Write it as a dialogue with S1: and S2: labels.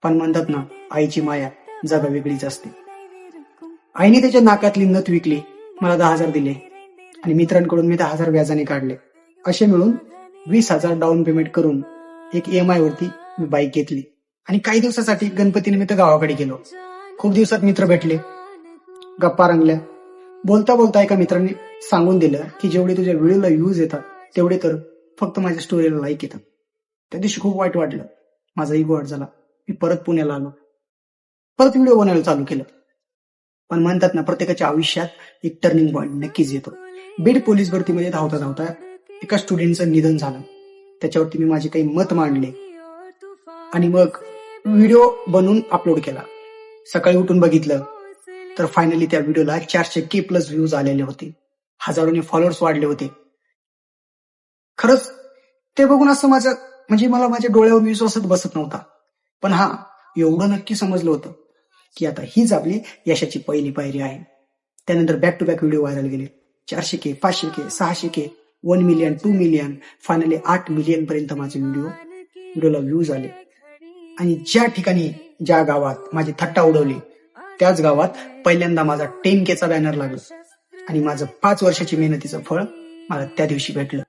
S1: पण म्हणतात ना, आईची माया जगा वेगळीच असते. आईने त्याच्या नाकातली नथ विकली, मला 10,000 दिले आणि मित्रांकडून मी 10,000 व्याजाने काढले. असे मिळून 20,000 डाऊन पेमेंट करून एक EMI वरती मी बाईक घेतली आणि काही दिवसासाठी गणपतीनिमित्त गावाकडे गेलो. खूप दिवसात मित्र भेटले, गप्पा रंगल्या. बोलता बोलता एका मित्रांनी सांगून दिलं की जेवढे तुझ्या व्हिडिओला व्ह्यूज येतात तेवढे तर फक्त माझ्या स्टोरीला लाईक येतात. त्या दिवशी खूप वाईट वाटलं, माझा इगो हर्ट झाला. मी परत पुण्याला आलो, परत व्हिडिओ बनवायला चालू केलं. पण म्हणतात ना, प्रत्येकाच्या आयुष्यात एक टर्निंग पॉईंट नक्कीच येतो. बीड पोलीस भरतीमध्ये धावता धावता एका स्टुडंटचं निधन झालं. त्याच्यावरती मी माझे काही मत मांडले आणि मग व्हिडिओ बनवून अपलोड केला. सकाळी उठून बघितलं तर फायनली त्या व्हिडिओला 400K प्लस व्ह्यूज आलेले होते. हजारोने फॉलोअर्स वाढले होते. खरंच ते बघून असं मला माझ्या डोळ्यावर विश्वासच बसत नव्हता. पण हा, एवढं नक्की समजलं होतं की आता हीच आपली यशाची पहिली पायरी आहे. त्यानंतर back to back video viral गेले. 400K, 500K, 600K, 1 million, 2 million, finally 8 million पर्यंत माझे व्हिडिओला व्ह्यूज आले. आणि ज्या ठिकाणी, ज्या गावात माझी थट्टा उडवली, त्याच गावात पहिल्यांदा माझा 10K चा बॅनर लागला आणि माझं 5 वर्षाची मेहनतीचं फळ मला त्या दिवशी भेटलं.